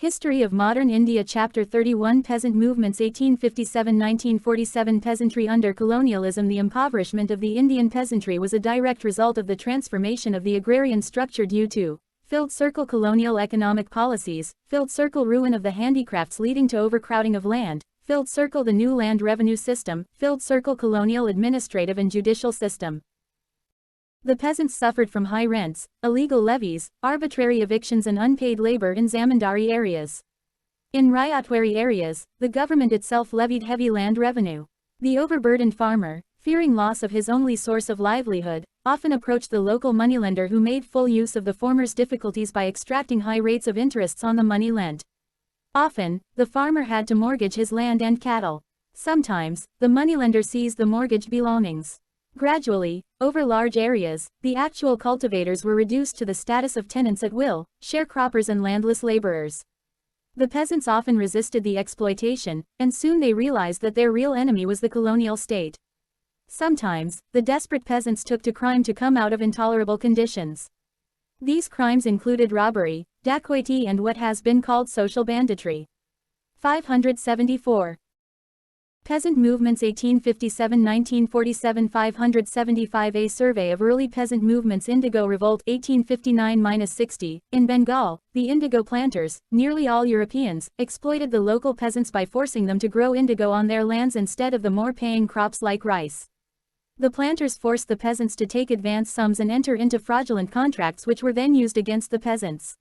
History of Modern India Chapter 31 Peasant Movements 1857–1947 Peasantry under colonialism. The impoverishment of the Indian peasantry was a direct result of the transformation of the agrarian structure due to filled circle colonial economic policies, filled circle ruin of the handicrafts leading to overcrowding of land, filled circle the new land revenue system, filled circle colonial administrative and judicial system. The peasants suffered from high rents, illegal levies, arbitrary evictions and unpaid labor in zamindari areas. In Ryotwari areas, the government itself levied heavy land revenue. The overburdened farmer, fearing loss of his only source of livelihood, often approached the local moneylender who made full use of the former's difficulties by extracting high rates of interests on the money lent. Often, the farmer had to mortgage his land and cattle. Sometimes, the moneylender seized the mortgaged belongings. Gradually, over large areas, the actual cultivators were reduced to the status of tenants at will, sharecroppers and landless laborers. The peasants often resisted the exploitation, and soon they realized that their real enemy was the colonial state. Sometimes, the desperate peasants took to crime to come out of intolerable conditions. These crimes included robbery, dacoity and what has been called social banditry. 574. Peasant Movements 1857–1947 575 A survey of early peasant movements Indigo Revolt 1859–60, in Bengal, the indigo planters, nearly all Europeans, exploited the local peasants by forcing them to grow indigo on their lands instead of the more paying crops like rice. The planters forced the peasants to take advance sums and enter into fraudulent contracts which were then used against the peasants.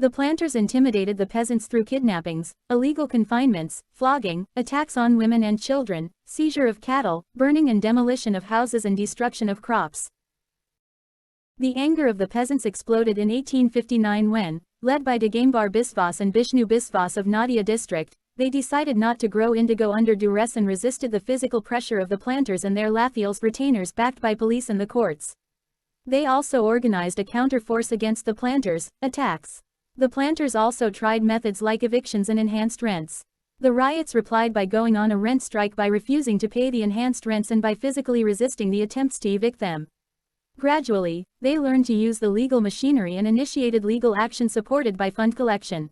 The planters intimidated the peasants through kidnappings, illegal confinements, flogging, attacks on women and children, seizure of cattle, burning and demolition of houses and destruction of crops. The anger of the peasants exploded in 1859 when, led by Digambar Biswas and Bishnu Biswas of Nadia district, they decided not to grow indigo under duress and resisted the physical pressure of the planters and their Lathials retainers backed by police and the courts. They also organized a counter-force against the planters, attacks. The planters also tried methods like evictions and enhanced rents. The riots replied by going on a rent strike by refusing to pay the enhanced rents and by physically resisting the attempts to evict them. Gradually, they learned to use the legal machinery and initiated legal action supported by fund collection.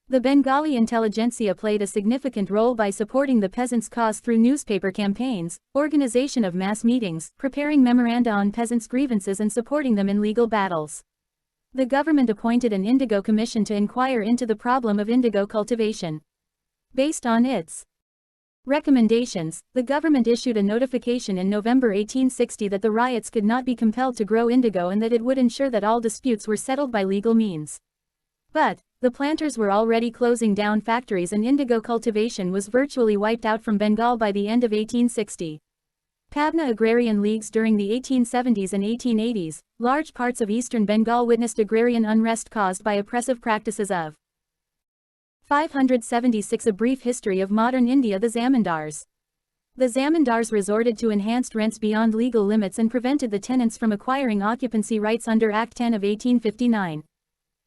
The Bengali intelligentsia played a significant role by supporting the peasants' cause through newspaper campaigns, organization of mass meetings, preparing memoranda on peasants' grievances and supporting them in legal battles. The government appointed an indigo commission to inquire into the problem of indigo cultivation. Based on its recommendations, the government issued a notification in November 1860 that the ryots could not be compelled to grow indigo and that it would ensure that all disputes were settled by legal means. But, the planters were already closing down factories and indigo cultivation was virtually wiped out from Bengal by the end of 1860. Pabna agrarian leagues during the 1870s and 1880s, large parts of eastern Bengal witnessed agrarian unrest caused by oppressive practices of 576 A brief history of modern India. The zamindars. The zamindars resorted to enhanced rents beyond legal limits and prevented the tenants from acquiring occupancy rights under Act 10 of 1859.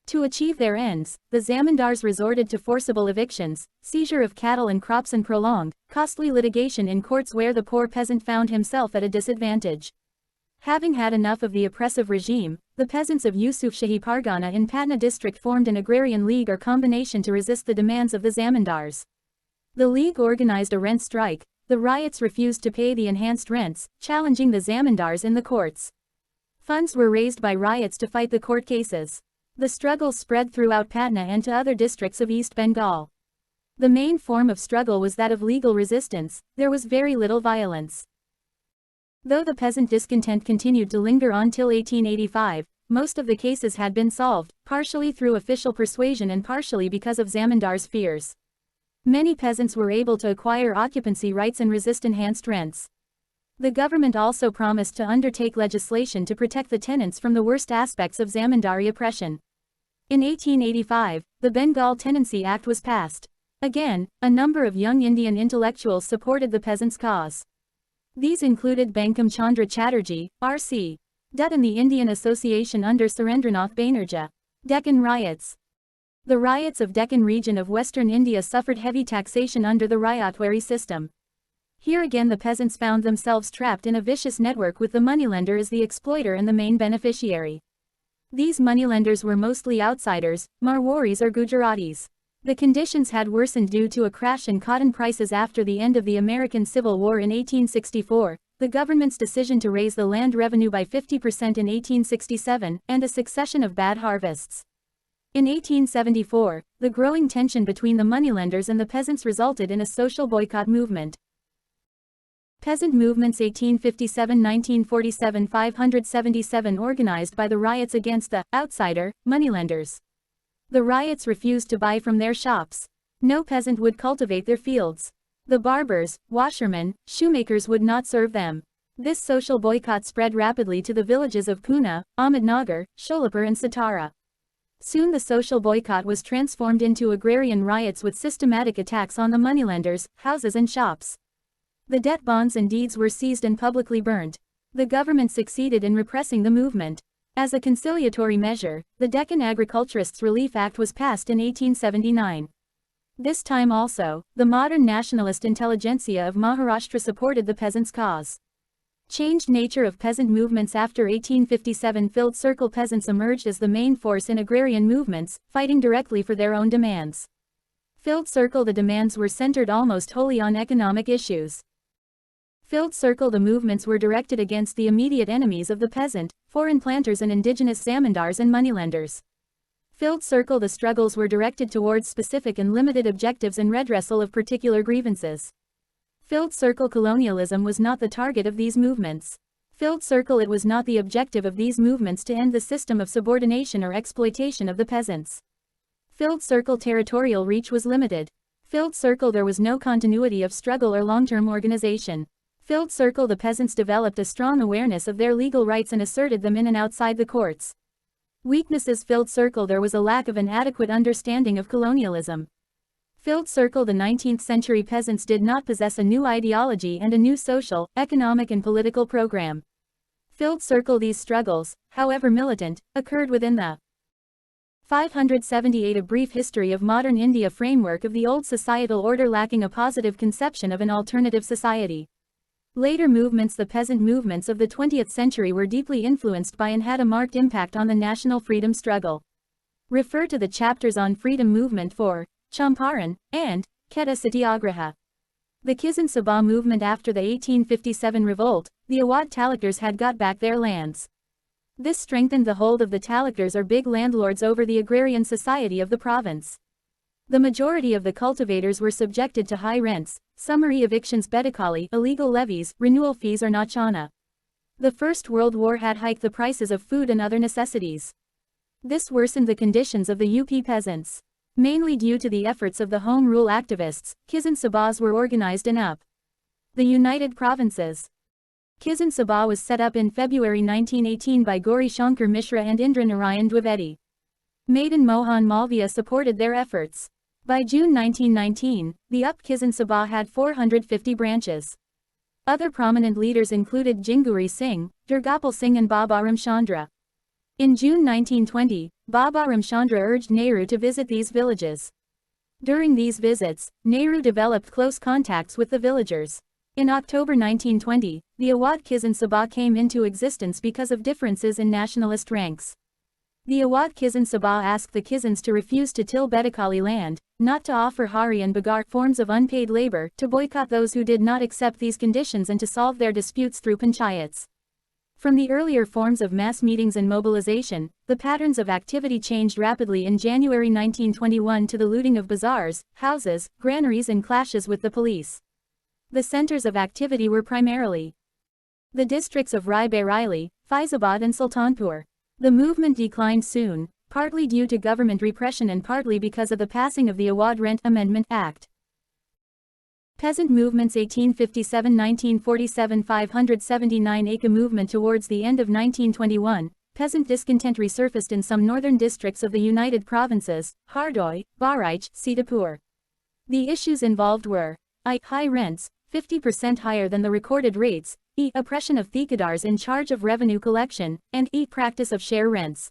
To achieve their ends, the zamindars resorted to forcible evictions, seizure of cattle and crops and prolonged, costly litigation in courts where the poor peasant found himself at a disadvantage. Having had enough of the oppressive regime, the peasants of Yusufshahi Pargana in Patna district formed an agrarian league or combination to resist the demands of the zamindars. The league organized a rent strike. The riots refused to pay the enhanced rents, challenging the zamindars in the courts. Funds were raised by riots to fight the court cases. The struggle spread throughout Patna and to other districts of East Bengal. The main form of struggle was that of legal resistance. There was very little violence. Though the peasant discontent continued to linger until 1885, most of the cases had been solved, partially through official persuasion and partially because of zamindars' fears. Many peasants were able to acquire occupancy rights and resist enhanced rents. The government also promised to undertake legislation to protect the tenants from the worst aspects of zamindari oppression. In 1885, the Bengal Tenancy Act was passed. Again, a number of young Indian intellectuals supported the peasants' cause. These included Bankim Chandra Chatterjee, R.C. Dutt and the Indian Association under Surendranath Banerjee. Deccan riots. The riots of Deccan region of western India suffered heavy taxation under the Ryotwari system. Here again the peasants found themselves trapped in a vicious network with the moneylender as the exploiter and the main beneficiary. These moneylenders were mostly outsiders, Marwaris or Gujaratis. The conditions had worsened due to a crash in cotton prices after the end of the American Civil War in 1864, the government's decision to raise the land revenue by 50% in 1867, and a succession of bad harvests. In 1874, the growing tension between the moneylenders and the peasants resulted in a social boycott movement. Peasant Movements 1857–1947 577 organized by the riots against the outsider moneylenders. The riots refused to buy from their shops. No peasant would cultivate their fields. The barbers, washermen, shoemakers would not serve them. This social boycott spread rapidly to the villages of Pune, Ahmednagar, Sholapur and Satara. Soon the social boycott was transformed into agrarian riots with systematic attacks on the moneylenders, houses and shops. The debt bonds and deeds were seized and publicly burned. The government succeeded in repressing the movement. As a conciliatory measure, the Deccan Agriculturists' Relief Act was passed in 1879. This time also, the modern nationalist intelligentsia of Maharashtra supported the peasants' cause. Changed nature of peasant movements after 1857 filled circle peasants emerged as the main force in agrarian movements, fighting directly for their own demands. Filled circle the demands were centered almost wholly on economic issues. Filled circle the movements were directed against the immediate enemies of the peasant, foreign planters and indigenous zamindars and moneylenders. Filled circle the struggles were directed towards specific and limited objectives and redressal of particular grievances. Filled circle colonialism was not the target of these movements. Filled circle it was not the objective of these movements to end the system of subordination or exploitation of the peasants. Filled circle territorial reach was limited. Filled circle there was no continuity of struggle or long-term organization. Filled circle the peasants developed a strong awareness of their legal rights and asserted them in and outside the courts. Weaknesses filled circle there was a lack of an adequate understanding of colonialism. Filled circle the 19th century peasants did not possess a new ideology and a new social, economic and political program. Filled circle these struggles, however militant, occurred within the 578 A brief history of modern India framework of the old societal order lacking a positive conception of an alternative society. Later movements the peasant movements of the 20th century were deeply influenced by and had a marked impact on the national freedom struggle. Refer to the chapters on freedom movement for Champaran and Kheda Satyagraha. The Kisan Sabha movement after the 1857 revolt, the Awadh Talukdars had got back their lands. This strengthened the hold of the Talukdars or big landlords over the agrarian society of the province. The majority of the cultivators were subjected to high rents, summary evictions, bedakali, illegal levies, renewal fees or nachana. The First World War had hiked the prices of food and other necessities. This worsened the conditions of the UP peasants. Mainly due to the efforts of the Home Rule activists, Kisan Sabhas were organized in UP. The United Provinces. Kisan Sabha was set up in February 1918 by Gauri Shankar Mishra and Indra Narayan Dwivedi. Madan Mohan Malviya supported their efforts. By June 1919, the UP Kisan Sabha had 450 branches. Other prominent leaders included Jinguri Singh, Durgapal Singh and Baba Ramchandra. In June 1920, Baba Ramchandra urged Nehru to visit these villages. During these visits, Nehru developed close contacts with the villagers. In October 1920, the Awadh Kisan Sabha came into existence because of differences in nationalist ranks. The Awadh Kisan Sabha asked the Kisans to refuse to till bedakali land, not to offer hari and bagar forms of unpaid labor, to boycott those who did not accept these conditions and to solve their disputes through panchayats. From the earlier forms of mass meetings and mobilization, the patterns of activity changed rapidly in January 1921 to the looting of bazaars, houses, granaries and clashes with the police. The centers of activity were primarily the districts of Rai Bareilly, Faizabad and Sultanpur. The movement declined soon, partly due to government repression and partly because of the passing of the Awadh Rent Amendment Act. Peasant Movements 1857–1947 579 Aka movement towards the end of 1921, peasant discontent resurfaced in some northern districts of the United Provinces, Hardoi, Bahraich, Sitapur. The issues involved were I. High rents, 50% higher than the recorded rates, E. Oppression of thikadars in charge of revenue collection, and E. Practice of share rents.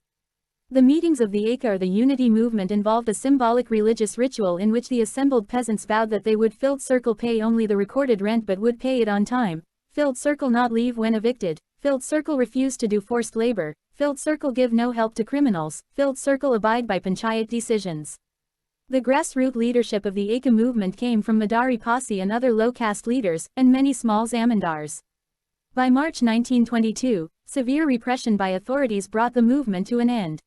The meetings of the Eka or the Unity movement involved a symbolic religious ritual in which the assembled peasants vowed that they would filled circle pay only the recorded rent but would pay it on time, filled circle not leave when evicted, filled circle refuse to do forced labor, filled circle give no help to criminals, filled circle abide by panchayat decisions. The grassroots leadership of the Eka movement came from Madari Posse and other low-caste leaders, and many small zamindars. By March 1922, severe repression by authorities brought the movement to an end.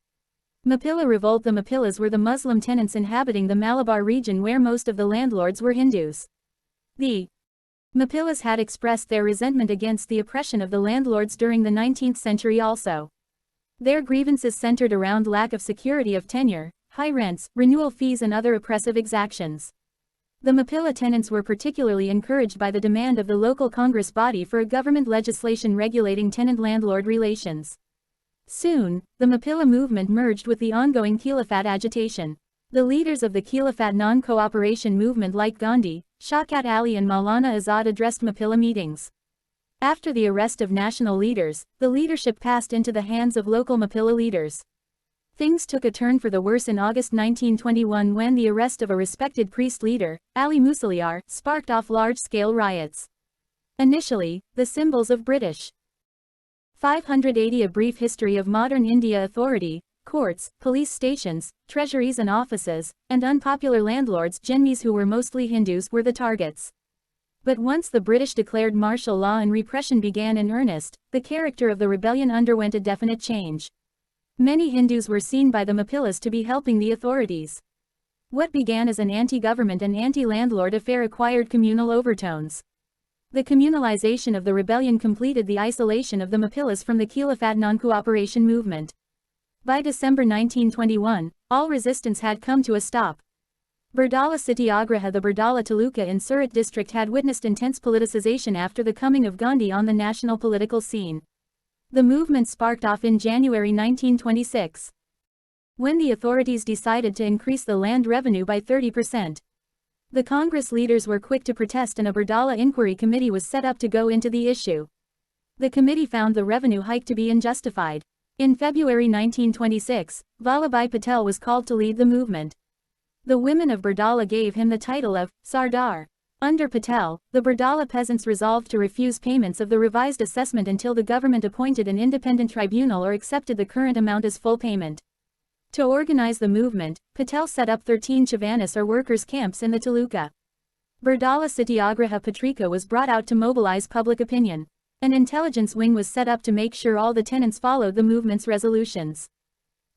Mapilla revolt. The Mapillas were the Muslim tenants inhabiting the Malabar region where most of the landlords were Hindus. The Mapillas had expressed their resentment against the oppression of the landlords during the 19th century also. Their grievances centered around lack of security of tenure, high rents, renewal fees and other oppressive exactions. The Mapilla tenants were particularly encouraged by the demand of the local Congress body for a government legislation regulating tenant-landlord relations. Soon, the Mapilla movement merged with the ongoing Khilafat agitation. The leaders of the Khilafat non-cooperation movement like Gandhi, Shaukat Ali and Maulana Azad addressed Mapilla meetings. After the arrest of national leaders, the leadership passed into the hands of local Mapilla leaders. Things took a turn for the worse in August 1921 when the arrest of a respected priest leader, Ali Musaliar, sparked off large-scale riots. Initially, the symbols of British 580. A brief history of modern India. Authority, courts, police stations, treasuries and offices, and unpopular landlords, Janmis who were mostly Hindus, were the targets. But once the British declared martial law and repression began in earnest, the character of the rebellion underwent a definite change. Many Hindus were seen by the Mapillas to be helping the authorities. What began as an anti-government and anti-landlord affair acquired communal overtones. The communalization of the rebellion completed the isolation of the Mapillas from the Khilafat non-cooperation movement. By December 1921, all resistance had come to a stop. Bardoli Satyagraha. The Bardoli Taluka in Surat district had witnessed intense politicization after the coming of Gandhi on the national political scene. The movement sparked off in January 1926, when the authorities decided to increase the land revenue by 30%. The Congress leaders were quick to protest and a Bardoli inquiry committee was set up to go into the issue. The committee found the revenue hike to be unjustified. In February 1926, Vallabhbhai Patel was called to lead the movement. The women of Bardoli gave him the title of Sardar. Under Patel, the Bardoli peasants resolved to refuse payments of the revised assessment until the government appointed an independent tribunal or accepted the current amount as full payment. To organize the movement, Patel set up 13 Chavanis or workers' camps in the Taluka. Bardoli Satyagraha Patrika was brought out to mobilize public opinion. An intelligence wing was set up to make sure all the tenants followed the movement's resolutions.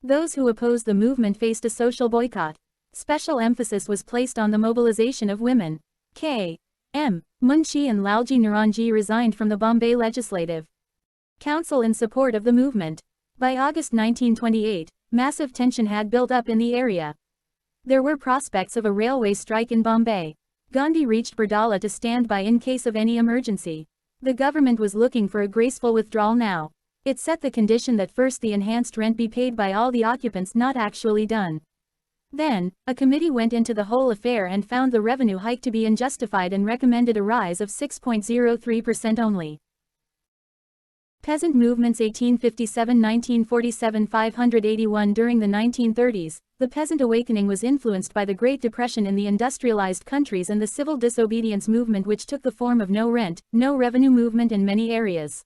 Those who opposed the movement faced a social boycott. Special emphasis was placed on the mobilization of women. K.M. Munshi and Lalji Naranji resigned from the Bombay Legislative Council in support of the movement. By August 1928, massive tension had built up in the area. There were prospects of a railway strike in Bombay. Gandhi reached Bardoli to stand by in case of any emergency. The government was looking for a graceful withdrawal now. It set the condition that first the enhanced rent be paid by all the occupants, not actually done. Then, a committee went into the whole affair and found the revenue hike to be unjustified and recommended a rise of 6.03% only. Peasant movements 1857–1947 581. During the 1930s, the peasant awakening was influenced by the Great Depression in the industrialized countries and the civil disobedience movement which took the form of no rent, no revenue movement in many areas.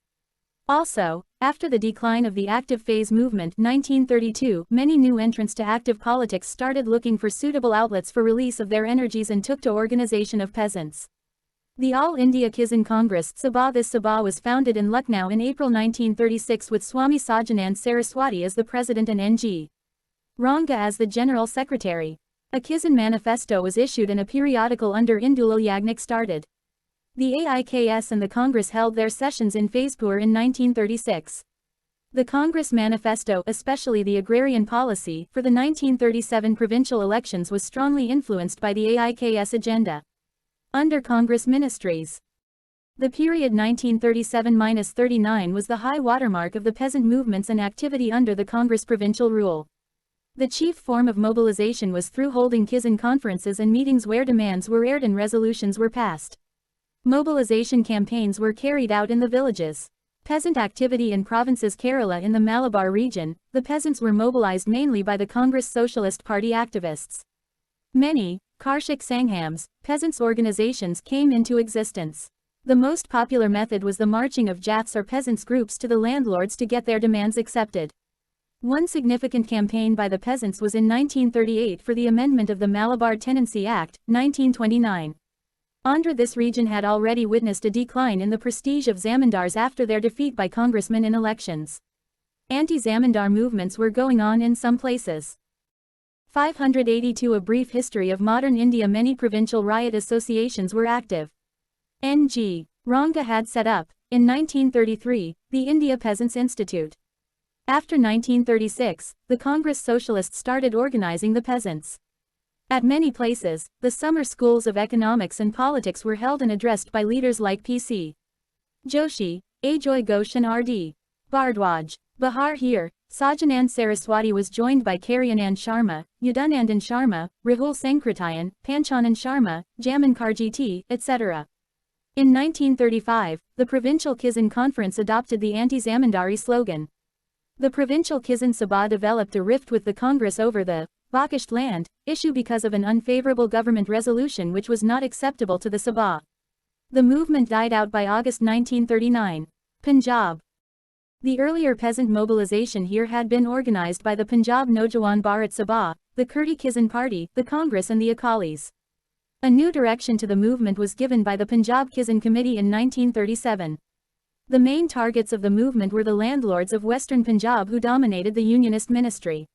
Also, after the decline of the active phase movement 1932, many new entrants to active politics started looking for suitable outlets for release of their energies and took to organization of peasants. The All India Kisan Congress Sabha. This Sabha was founded in Lucknow in April 1936 with Swami Sajanand Saraswati as the president and N.G. Ranga as the general secretary. A Kisan manifesto was issued and a periodical under Indulal Yagnik started. The AIKS and the Congress held their sessions in Faizpur in 1936. The Congress manifesto, especially the agrarian policy, for the 1937 provincial elections was strongly influenced by the AIKS agenda. Under Congress ministries, the period 1937–39 was the high watermark of the peasant movements and activity under the Congress provincial rule. The chief form of mobilization was through holding Kisan conferences and meetings where demands were aired and resolutions were passed. Mobilization campaigns were carried out in the villages. Peasant activity in provinces Kerala. In the Malabar region, the peasants were mobilized mainly by the Congress Socialist Party activists. Many Karshik Sanghams, peasants' organizations came into existence. The most popular method was the marching of Jats or peasants' groups to the landlords to get their demands accepted. One significant campaign by the peasants was in 1938 for the amendment of the Malabar Tenancy Act, 1929. Andhra, this region had already witnessed a decline in the prestige of zamindars after their defeat by congressmen in elections. Anti-zamindar movements were going on in some places. 582 A brief history of modern India. Many provincial riot associations were active. N.G. Ranga had set up, in 1933, the India Peasants' Institute. After 1936, the Congress Socialists started organizing the peasants. At many places, the summer schools of economics and politics were held and addressed by leaders like P.C. Joshi, Ajoy Ghosh and R.D. Bhardwaj. Bihar. Here, Sajanand Saraswati was joined by Karyanand Sharma, Yadunandan Sharma, Rahul Sankratayan, Panchanan Sharma, Jamin Karjiti, etc. In 1935, the Provincial Kisan Conference adopted the anti-zamindari slogan. The Provincial Kisan Sabha developed a rift with the Congress over the Bakisht land issue because of an unfavorable government resolution which was not acceptable to the Sabha. The movement died out by August 1939. Punjab. The earlier peasant mobilization here had been organized by the Punjab Naujawan Bharat Sabha, the Kurdi Kisan Party, the Congress and the Akalis. A new direction to the movement was given by the Punjab Kisan Committee in 1937. The main targets of the movement were the landlords of Western Punjab who dominated the Unionist ministry.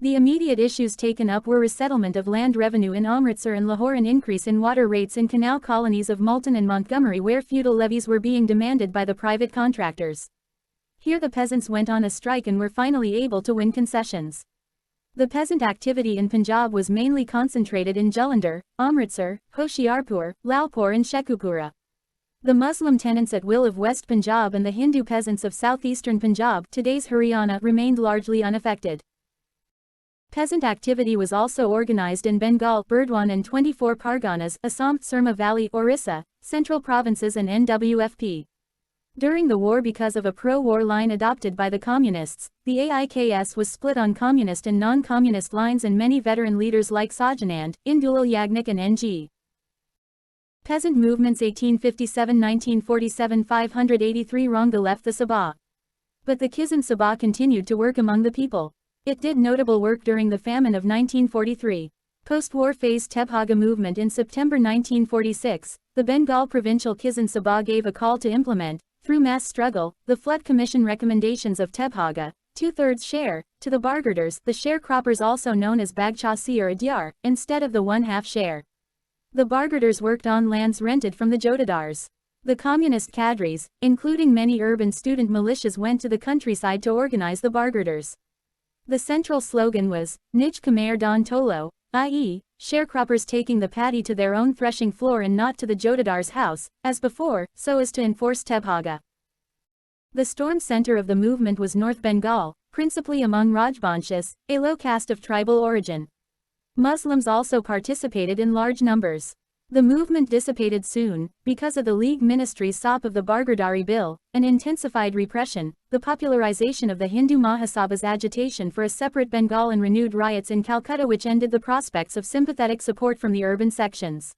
The immediate issues taken up were resettlement of land revenue in Amritsar and Lahore, an increase in water rates in canal colonies of Multan and Montgomery where feudal levies were being demanded by the private contractors. Here the peasants went on a strike and were finally able to win concessions. The peasant activity in Punjab was mainly concentrated in Jalandhar, Amritsar, Hoshiarpur, Lalpur and Shekhupura. The Muslim tenants at will of West Punjab and the Hindu peasants of southeastern Punjab, today's Haryana, remained largely unaffected. Peasant activity was also organized in Bengal, Burdwan and 24 Parganas, Assam, Surma Valley, Orissa, Central Provinces and NWFP. During the war, because of a pro-war line adopted by the communists, the AIKS was split on communist and non-communist lines, and many veteran leaders like Sajanand, Indulal Yagnik and N.G. Peasant movements 1857–1947. 583 Ranga left the Sabha. But the Kisan Sabha continued to work among the people. It did notable work during the famine of 1943. Post-war phase Tebhaga movement. In September 1946, the Bengal Provincial Kisan Sabha gave a call to implement, through mass struggle, the Flood Commission recommendations of Tebhaga, 2/3 share, to the bargarders, the sharecroppers also known as Bagchasi or Adyar, instead of the 1/2 share. The bargarders worked on lands rented from the jotadars. The communist cadres, including many urban student militias, went to the countryside to organize the bargarders. The central slogan was, Nij Khmer Don Tolo, i.e., sharecroppers taking the paddy to their own threshing floor and not to the jotadar's house, as before, so as to enforce Tebhaga. The storm center of the movement was North Bengal, principally among Rajbanshis, a low caste of tribal origin. Muslims also participated in large numbers. The movement dissipated soon, because of the League Ministry's stop of the Bargardari Bill, an intensified repression, the popularization of the Hindu Mahasabha's agitation for a separate Bengal and renewed riots in Calcutta which ended the prospects of sympathetic support from the urban sections.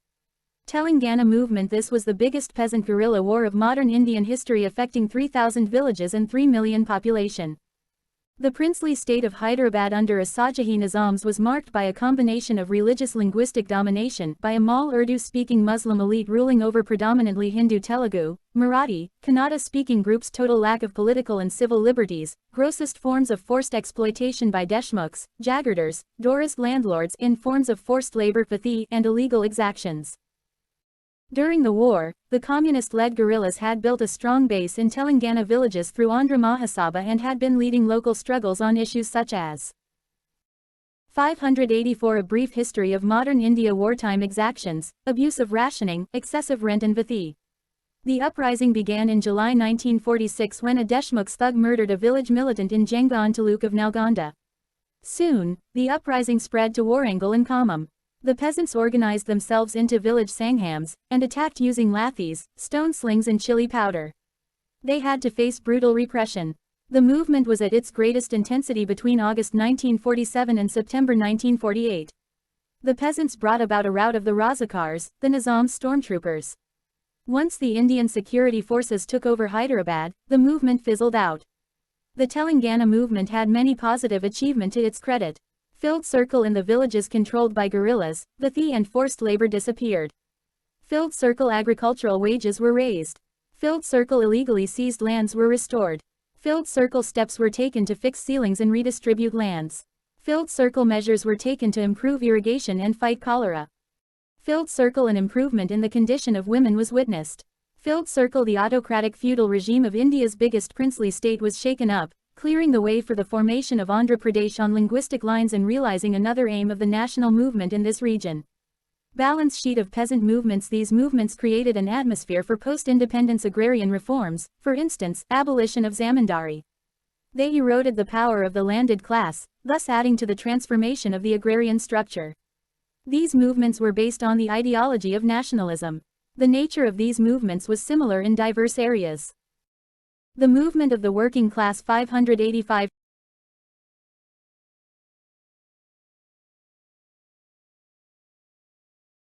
Telangana movement. This was the biggest peasant guerrilla war of modern Indian history, affecting 3,000 villages and 3 million population. The princely state of Hyderabad under Asajahi Nizams was marked by a combination of religious linguistic domination by a Mal Urdu-speaking Muslim elite ruling over predominantly Hindu Telugu, Marathi, Kannada-speaking groups, total lack of political and civil liberties, grossest forms of forced exploitation by Deshmukhs, Jagirdars, Doras landlords in forms of forced labor, pathi, and illegal exactions. During the war, the communist-led guerrillas had built a strong base in Telangana villages through Andhra Mahasabha and had been leading local struggles on issues such as 584 A brief history of modern India. Wartime exactions, abuse of rationing, excessive rent and vathi. The uprising began in July 1946 when a Deshmukh's thug murdered a village militant in Jengaon taluk of Nalgonda. Soon, the uprising spread to Warangal and Khammam. The peasants organized themselves into village sanghams, and attacked using lathis, stone slings and chili powder. They had to face brutal repression. The movement was at its greatest intensity between August 1947 and September 1948. The peasants brought about a rout of the Razakars, the Nizam's stormtroopers. Once the Indian security forces took over Hyderabad, the movement fizzled out. The Telangana movement had many positive achievements to its credit. Filled circle in the villages controlled by guerrillas, the theft and forced labor disappeared. Filled circle agricultural wages were raised. Filled circle illegally seized lands were restored. Filled circle steps were taken to fix ceilings and redistribute lands. Filled circle measures were taken to improve irrigation and fight cholera. Filled circle an improvement in the condition of women was witnessed. Filled circle the autocratic feudal regime of India's biggest princely state was shaken up, clearing the way for the formation of Andhra Pradesh on linguistic lines and realizing another aim of the national movement in this region. Balance sheet of peasant movements. These movements created an atmosphere for post-independence agrarian reforms, for instance, abolition of zamindari. They eroded the power of the landed class, thus adding to the transformation of the agrarian structure. These movements were based on the ideology of nationalism. The nature of these movements was similar in diverse areas. The movement of the working class 585